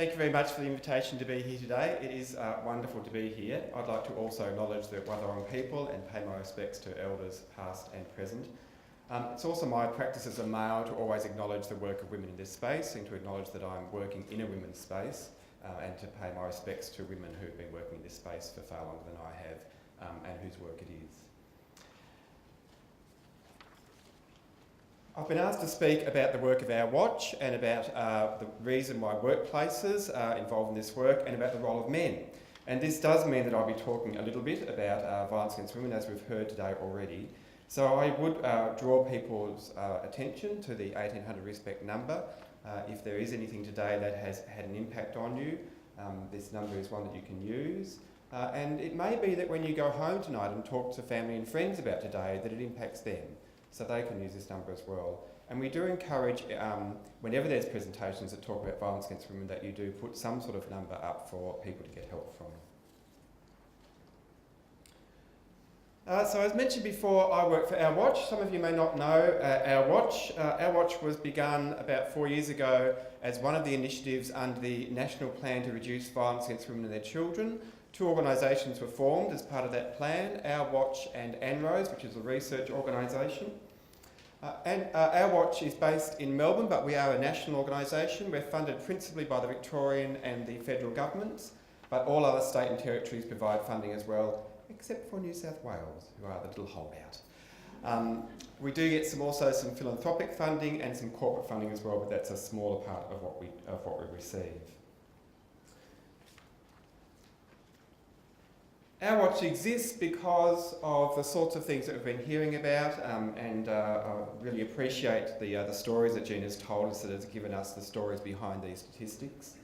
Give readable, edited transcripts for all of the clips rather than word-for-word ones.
Thank you very much for the invitation to be here today. It is wonderful to be here. I'd like to also acknowledge the Wadawurrung people and pay my respects to elders past and present. It's also my practice as a male to always acknowledge the work of women in this space and to acknowledge that I'm working in a women's space and to pay my respects to women who've been working in this space for far longer than I have and whose work it is. I've been asked to speak about the work of Our Watch and about the reason why workplaces are involved in this work and about the role of men. And this does mean that I'll be talking a little bit about violence against women, as we've heard today already. So I would draw people's attention to the 1800 respect number. If there is anything today that has had an impact on you, this number is one that you can use. And it may be that when you go home tonight and talk to family and friends about today, that it impacts them. So they can use this number as well. And we do encourage, whenever there's presentations that talk about violence against women, that you do put some sort of number up for people to get help from. So as mentioned before, I work for Our Watch. Some of you may not know Our Watch. Our Watch was begun about 4 years ago as one of the initiatives under the National Plan to Reduce Violence Against Women and Their Children. 2 organisations were formed as part of that plan, Our Watch and ANROS, which is a research organisation. Our Watch is based in Melbourne, but we are a national organisation. We're funded principally by the Victorian and the federal governments, but all other state and territories provide funding as well, except for New South Wales, who are the little holdout. We do get also some philanthropic funding and some corporate funding as well, but that's a smaller part of what we receive. Our Watch exists because of the sorts of things that we've been hearing about, and I really appreciate the stories that Gina's told us, that has given us the stories behind these statistics.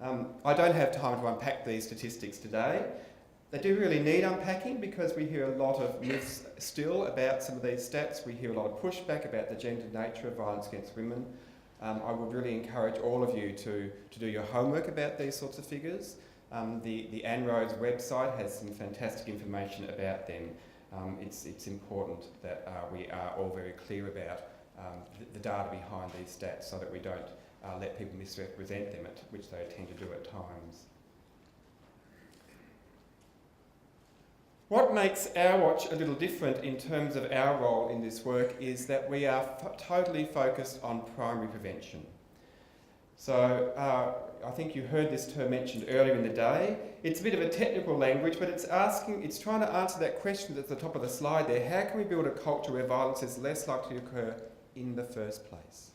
I don't have time to unpack these statistics today. They do really need unpacking because we hear a lot of myths still about some of these stats. We hear a lot of pushback about the gendered nature of violence against women. I would really encourage all of you to do your homework about these sorts of figures. The ANROS website has some fantastic information about them. It's important that we are all very clear about the data behind these stats so that we don't let people misrepresent them, which they tend to do at times. What makes Our Watch a little different in terms of our role in this work is that we are totally focused on primary prevention. So I think you heard this term mentioned earlier in the day. It's a bit of a technical language, but it's trying to answer that question that's at the top of the slide there. How can we build a culture where violence is less likely to occur in the first place?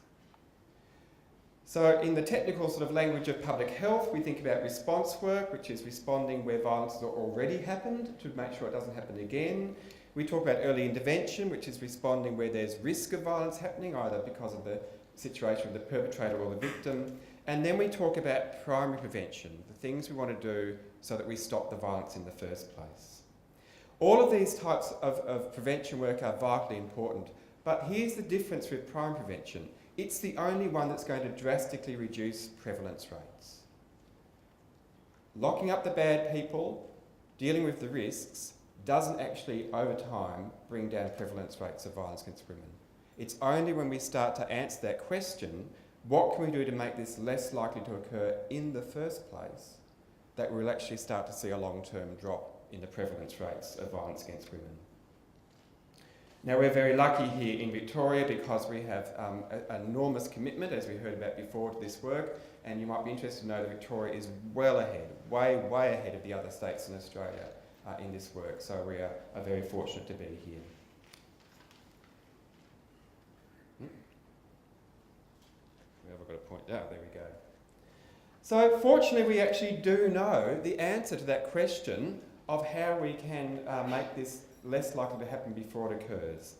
So in the technical sort of language of public health, we think about response work, which is responding where violence has already happened to make sure it doesn't happen again. We talk about early intervention, which is responding where there's risk of violence happening, either because of the situation of the perpetrator or the victim. And then we talk about primary prevention, the things we want to do so that we stop the violence in the first place. All of these types of prevention work are vitally important, but here's the difference with primary prevention. It's the only one that's going to drastically reduce prevalence rates. Locking up the bad people, dealing with the risks, doesn't actually, over time, bring down prevalence rates of violence against women. It's only when we start to answer that question, what can we do to make this less likely to occur in the first place, that we'll actually start to see a long-term drop in the prevalence rates of violence against women. Now, we're very lucky here in Victoria because we have an enormous commitment, as we heard about before, to this work, and you might be interested to know that Victoria is well ahead, way ahead of the other states in Australia in this work, so we are very fortunate to be here. Where have I got to point? Oh, there we go. So fortunately, we actually do know the answer to that question of how we can make this less likely to happen before it occurs.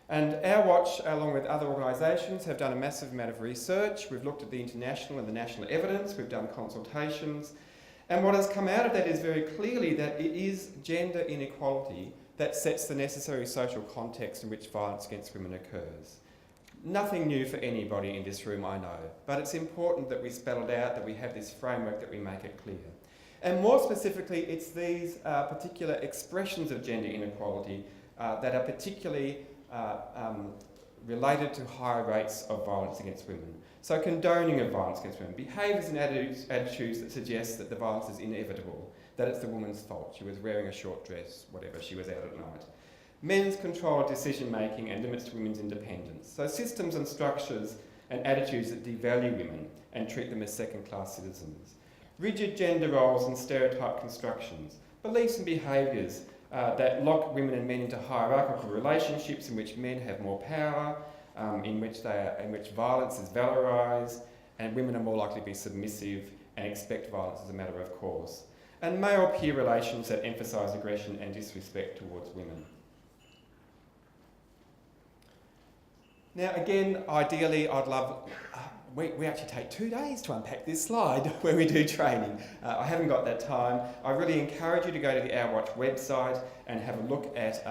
And Our Watch, along with other organisations, have done a massive amount of research. We've looked at the international and the national evidence, we've done consultations, and what has come out of that is very clearly that it is gender inequality that sets the necessary social context in which violence against women occurs. Nothing new for anybody in this room, I know, but it's important that we spell it out, that we have this framework, that we make it clear. And more specifically, it's these particular expressions of gender inequality that are particularly related to higher rates of violence against women. So condoning of violence against women, behaviours and attitudes that suggest that the violence is inevitable, that it's the woman's fault, she was wearing a short dress, whatever, she was out at night. Men's control of decision making and limits to women's independence. So systems and structures and attitudes that devalue women and treat them as second-class citizens. Rigid gender roles and stereotype constructions. Beliefs and behaviours that lock women and men into hierarchical relationships in which men have more power, in which violence is valorised, and women are more likely to be submissive and expect violence as a matter of course. And male-peer relations that emphasise aggression and disrespect towards women. Now again, ideally I'd love, we actually take 2 days to unpack this slide when we do training. I haven't got that time. I really encourage you to go to the Our Watch website and have a look at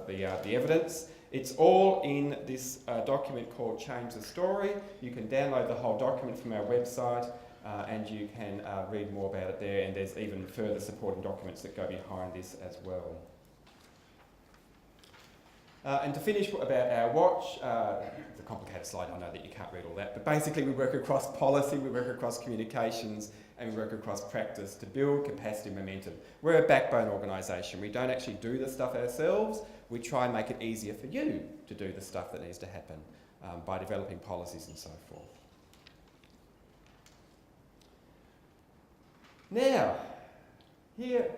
the evidence. It's all in this document called Change the Story. You can download the whole document from our website and you can read more about it there, and there's even further supporting documents that go behind this as well. And to finish about Our Watch, it's a complicated slide, I know that you can't read all that, but basically we work across policy, we work across communications, and we work across practice to build capacity and momentum. We're a backbone organisation. We don't actually do the stuff ourselves, we try and make it easier for you to do the stuff that needs to happen by developing policies and so forth. Now, here,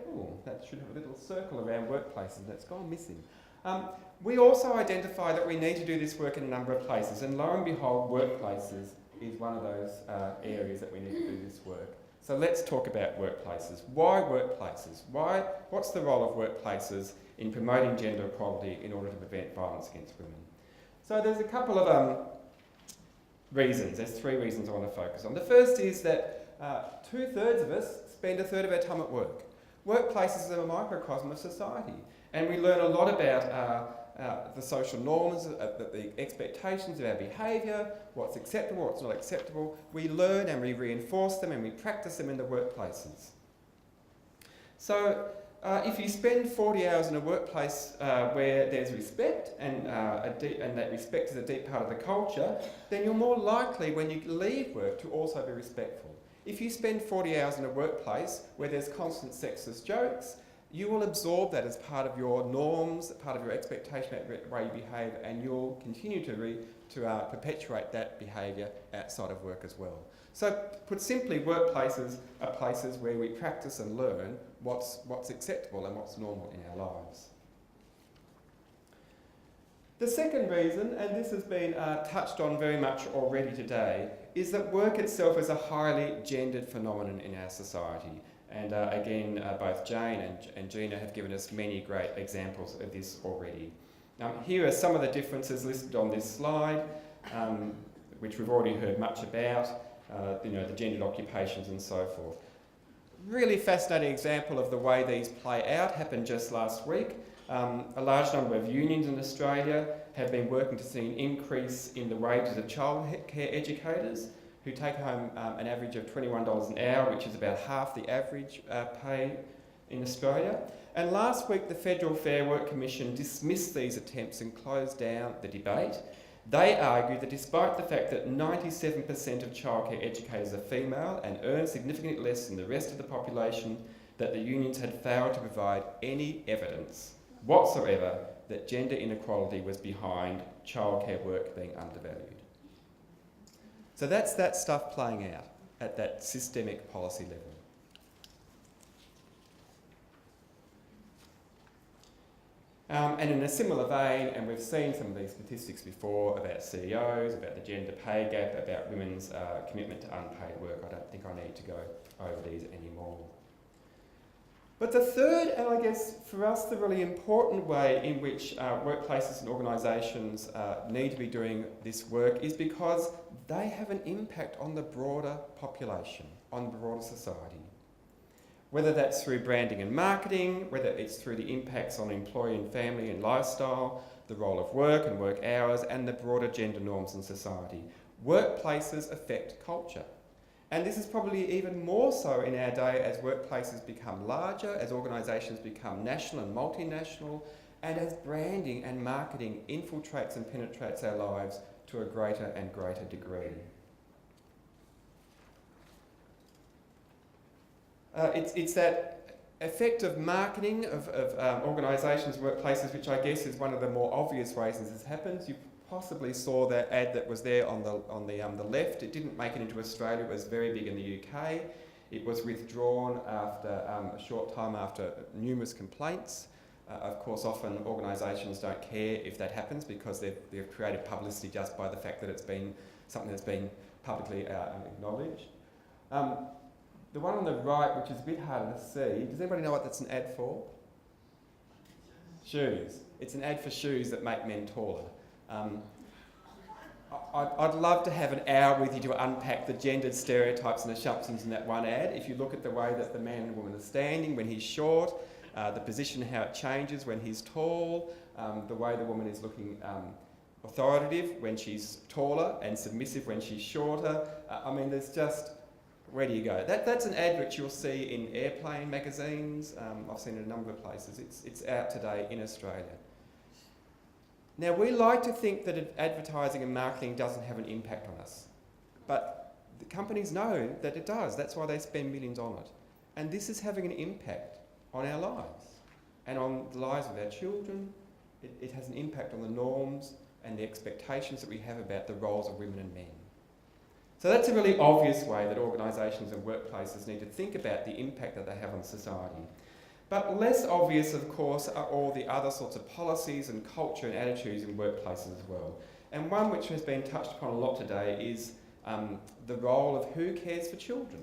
that should have a little circle around workplaces, and it's gone missing. We also identify that we need to do this work in a number of places, and lo and behold, workplaces is one of those areas that we need to do this work. So let's talk about workplaces. Why workplaces? What's the role of workplaces in promoting gender equality in order to prevent violence against women? So there's a couple of reasons. There's 3 reasons I want to focus on. The first is that 2/3 of us spend 1/3 of our time at work. Workplaces are a microcosm of society, and we learn a lot about the social norms, the expectations of our behaviour, what's acceptable, what's not acceptable. We learn and we reinforce them and we practice them in the workplaces. So if you spend 40 hours in a workplace where there's respect and that respect is a deep part of the culture, then you're more likely when you leave work to also be respectful. If you spend 40 hours in a workplace where there's constant sexist jokes, you will absorb that as part of your norms, part of your expectation of the way you behave, and you'll continue to perpetuate that behaviour outside of work as well. So, put simply, workplaces are places where we practice and learn what's acceptable and what's normal in our lives. The second reason, and this has been touched on very much already today, is that work itself is a highly gendered phenomenon in our society. And again, both Jane and Gina have given us many great examples of this already. Here are some of the differences listed on this slide, which we've already heard much about, the gendered occupations and so forth. Really fascinating example of the way these play out happened just last week. A large number of unions in Australia have been working to see an increase in the wages of childcare educators, who take home an average of $21 an hour, which is about half the average pay in Australia. And last week, the Federal Fair Work Commission dismissed these attempts and closed down the debate. They argued that despite the fact that 97% of childcare educators are female and earn significantly less than the rest of the population, that the unions had failed to provide any evidence whatsoever that gender inequality was behind childcare work being undervalued. So that's that stuff playing out at that systemic policy level. And in a similar vein, and we've seen some of these statistics before about CEOs, about the gender pay gap, about women's commitment to unpaid work, I don't think I need to go over these anymore. But the third, and I guess for us the really important way in which workplaces and organisations need to be doing this work is because they have an impact on the broader population, on the broader society. Whether that's through branding and marketing, whether it's through the impacts on employee and family and lifestyle, the role of work and work hours, and the broader gender norms in society. Workplaces affect culture. And this is probably even more so in our day as workplaces become larger, as organisations become national and multinational, and as branding and marketing infiltrates and penetrates our lives to a greater and greater degree. It's that effect of marketing of organisations, workplaces, which I guess is one of the more obvious ways this happens. You possibly saw that ad that was there on the left. It didn't make it into Australia. It was very big in the UK. It was withdrawn after a short time after numerous complaints. Of course, often organisations don't care if that happens because they've created publicity just by the fact that it's been something that's been publicly acknowledged. The one on the right, which is a bit harder to see, does anybody know what that's an ad for? Shoes. It's an ad for shoes that make men taller. I'd love to have an hour with you to unpack the gendered stereotypes and assumptions in that one ad. If you look at the way that the man and woman are standing when he's short, the position, how it changes when he's tall, the way the woman is looking authoritative when she's taller and submissive when she's shorter. I mean, there's just... Where do you go? That's an ad which you'll see in airplane magazines. I've seen it in a number of places. It's out today in Australia. Now, we like to think that advertising and marketing doesn't have an impact on us. But the companies know that it does. That's why they spend millions on it. And this is having an impact on our lives and on the lives of our children. It has an impact on the norms and the expectations that we have about the roles of women and men. So that's a really obvious way that organisations and workplaces need to think about the impact that they have on society. But less obvious, of course, are all the other sorts of policies and culture and attitudes in workplaces as well. And one which has been touched upon a lot today is the role of who cares for children.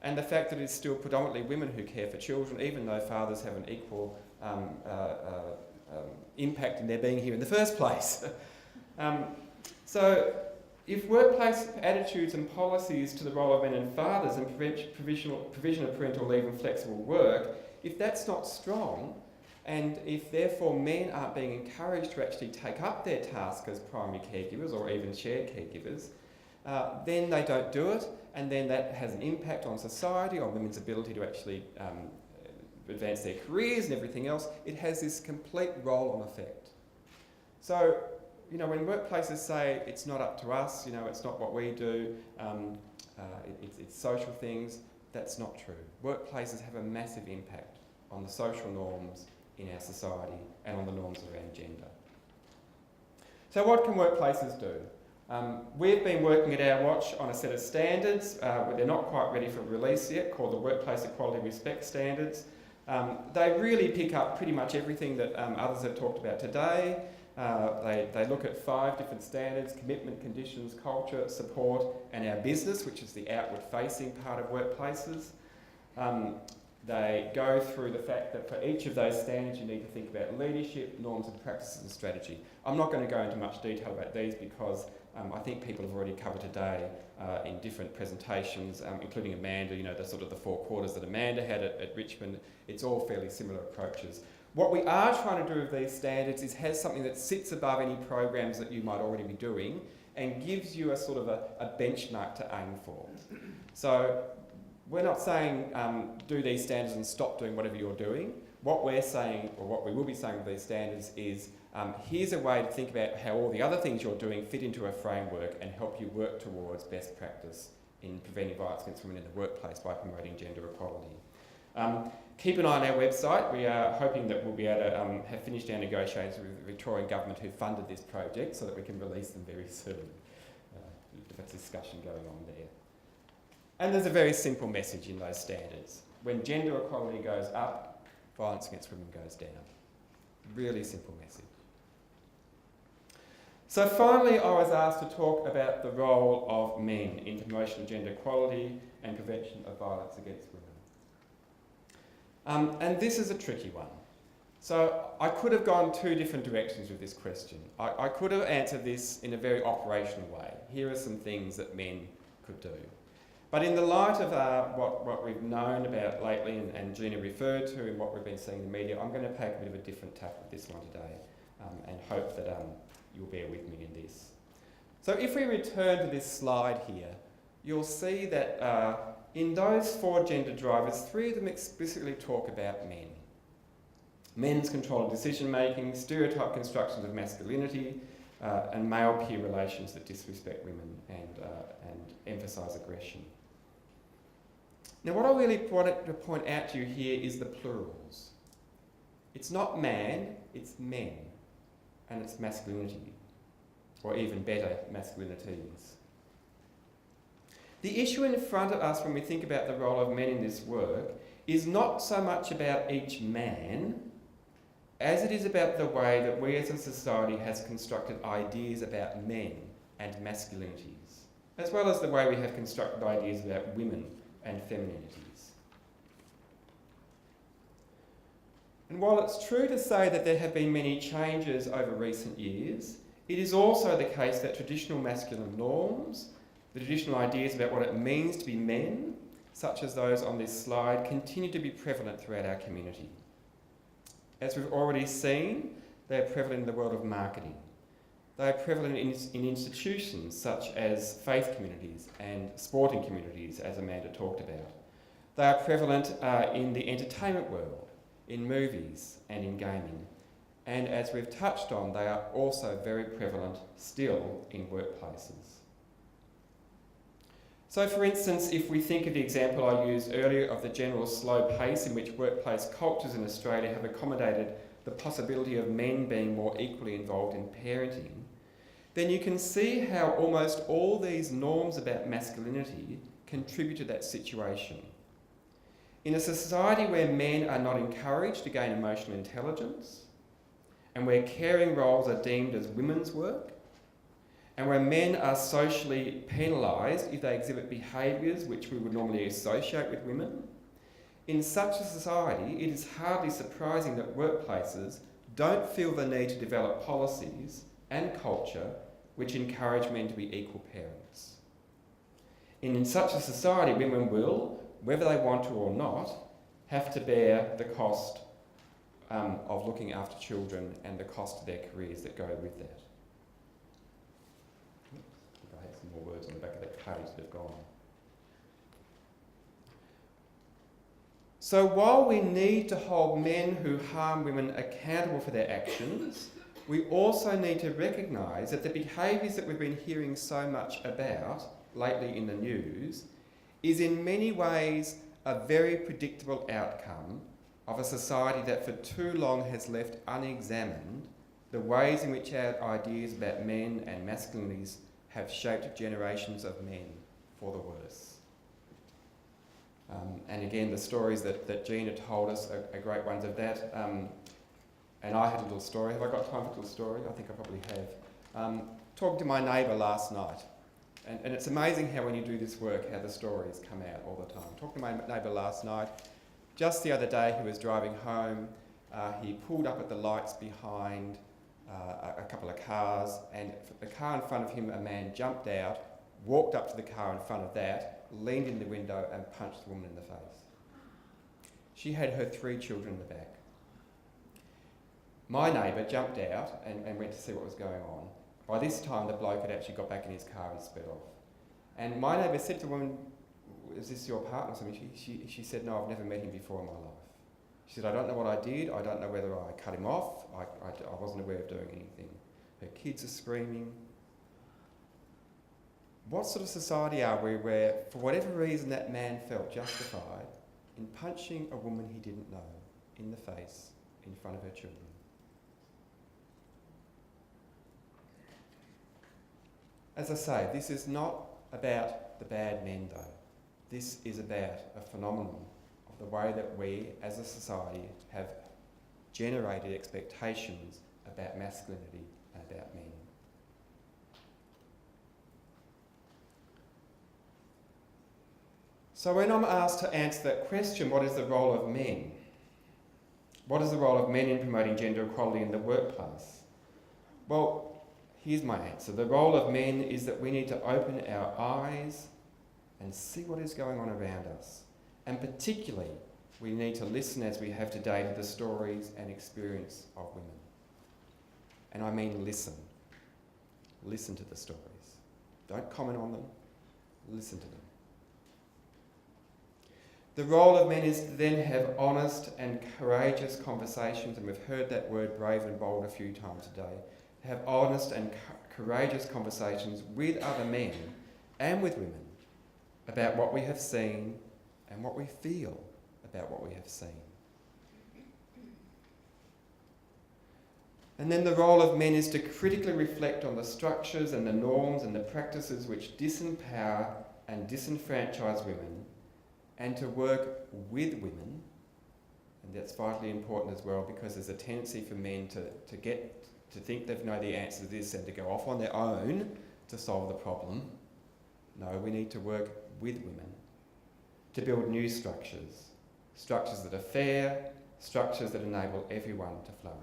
And the fact that it's still predominantly women who care for children, even though fathers have an equal impact in their being here in the first place. So if workplace attitudes and policies to the role of men and fathers and provision of parental leave and flexible work, if that's not strong, and if therefore men aren't being encouraged to actually take up their task as primary caregivers or even shared caregivers, then they don't do it, and then that has an impact on society, on women's ability to actually advance their careers and everything else. It has this complete roll-on effect. So, you know, when workplaces say it's not up to us, you know, it's not what we do, it's social things, that's not true. Workplaces have a massive impact on the social norms in our society and on the norms around gender. So what can workplaces do? We've been working at Our Watch on a set of standards, but they're not quite ready for release yet, called the Workplace Equality Respect Standards. They really pick up pretty much everything that others have talked about today. They look at 5 different standards: commitment, conditions, culture, support, and our business, which is the outward-facing part of workplaces. They go through the fact that for each of those standards you need to think about leadership, norms and practices and strategy. I'm not going to go into much detail about these because I think people have already covered today in different presentations, including Amanda, you know, the sort of the 4 quarters that Amanda had at Richmond. It's all fairly similar approaches. What we are trying to do with these standards is have something that sits above any programs that you might already be doing and gives you a sort of a benchmark to aim for. So we're not saying do these standards and stop doing whatever you're doing. What we're saying, or what we will be saying with these standards, is here's a way to think about how all the other things you're doing fit into a framework and help you work towards best practice in preventing violence against women in the workplace by promoting gender equality. Keep an eye on our website. We are hoping that we'll be able to have finished our negotiations with the Victorian Government who funded this project so that we can release them very soon. That's a discussion going on there. And there's a very simple message in those standards. When gender equality goes up, violence against women goes down. Really simple message. So finally, I was asked to talk about the role of men in promotion of gender equality and prevention of violence against women. And this is a tricky one. So I could have gone 2 different directions with this question. I could have answered this in a very operational way. Here are some things that men could do. But in the light of what we've known about lately and Gina referred to and what we've been seeing in the media, I'm going to take a bit of a different tack with this one today and hope that you'll bear with me in this. So if we return to this slide here, you'll see that in those 4 gender drivers, 3 of them explicitly talk about men. men's control of decision-making, stereotype constructions of masculinity, and male peer relations that disrespect women and emphasise aggression. Now, what I really wanted to point out to you here is the plurals. It's not man, it's men, and it's masculinity, or even better, masculinities. The issue in front of us when we think about the role of men in this work is not so much about each man as it is about the way that we as a society has constructed ideas about men and masculinities, as well as the way we have constructed ideas about women and femininities. And while it's true to say that there have been many changes over recent years, it is also the case that traditional masculine norms, the traditional ideas about what it means to be men, such as those on this slide, continue to be prevalent throughout our community. As we've already seen, they are prevalent in the world of marketing. They are prevalent in institutions such as faith communities and sporting communities, as Amanda talked about. They are prevalent in the entertainment world, in movies and in gaming. And as we've touched on, they are also very prevalent still in workplaces. So for instance, if we think of the example I used earlier of the general slow pace in which workplace cultures in Australia have accommodated the possibility of men being more equally involved in parenting, then you can see how almost all these norms about masculinity contribute to that situation. In a society where men are not encouraged to gain emotional intelligence, and where caring roles are deemed as women's work, and where men are socially penalised if they exhibit behaviours which we would normally associate with women, in such a society it is hardly surprising that workplaces don't feel the need to develop policies and culture which encourage men to be equal parents. In such a society, women will, whether they want to or not, have to bear the cost of looking after children and the cost of their careers that go with that. I have some more words on the back of that page that have gone. So while we need to hold men who harm women accountable for their actions, we also need to recognise that the behaviours that we've been hearing so much about lately in the news is in many ways a very predictable outcome of a society that for too long has left unexamined the ways in which our ideas about men and masculinities have shaped generations of men for the worse. And again, the stories that Gina told us are great ones of that. And I had a little story. Have I got time for a little story? I think I probably have. Talking to my neighbour last night. And it's amazing how when you do this work, how the stories come out all the time. Talking to my neighbour last night. Just the other day, he was driving home. He pulled up at the lights behind a couple of cars, and the car in front of him, a man jumped out, walked up to the car in front of that, leaned in the window and punched the woman in the face. She had her 3 children in the back. My neighbour jumped out and went to see what was going on. By this time, the bloke had actually got back in his car and sped off. And my neighbour said to the woman, "Is this your partner?" She said, "No, I've never met him before in my life." She said, "I don't know what I did. I don't know whether I cut him off. I wasn't aware of doing anything." Her kids are screaming. What sort of society are we where, for whatever reason, that man felt justified in punching a woman he didn't know in the face in front of her children? As I say, this is not about the bad men, though. This is about a phenomenon of the way that we, as a society, have generated expectations about masculinity and about men. So when I'm asked to answer that question, what is the role of men? What is the role of men in promoting gender equality in the workplace? Well, here's my answer. The role of men is that we need to open our eyes and see what is going on around us. And particularly, we need to listen, as we have today, to the stories and experience of women. And I mean listen. Listen to the stories. Don't comment on them. Listen to them. The role of men is to then have honest and courageous conversations, and we've heard that word brave and bold a few times today. Have honest and courageous conversations with other men and with women about what we have seen and what we feel about what we have seen. And then the role of men is to critically reflect on the structures and the norms and the practices which disempower and disenfranchise women, and to work with women. And that's vitally important as well, because there's a tendency for men to think they know the answer to this and to go off on their own to solve the problem. No, we need to work with women to build new structures, structures that are fair, structures that enable everyone to flourish.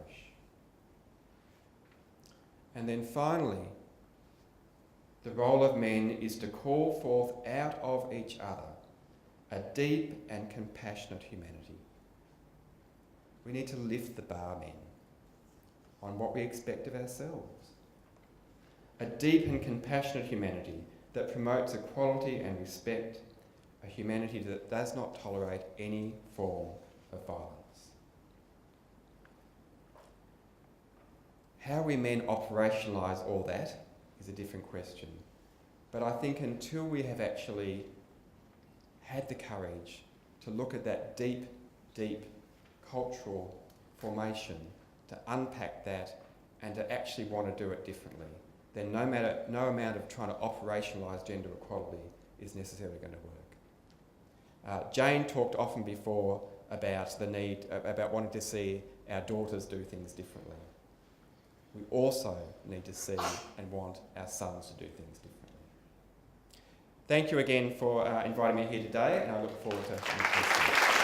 And then finally, the role of men is to call forth out of each other a deep and compassionate humanity. We need to lift the bar, men, on what we expect of ourselves. A deep and compassionate humanity that promotes equality and respect, a humanity that does not tolerate any form of violence. How we men operationalise all that is a different question. But I think until we have actually had the courage to look at that deep, deep cultural formation, to unpack that and to actually want to do it differently, then no amount of trying to operationalise gender equality is necessarily going to work. Jane talked often before about the need, about wanting to see our daughters do things differently. We also need to see and want our sons to do things differently. Thank you again for inviting me here today, and I look forward to next week.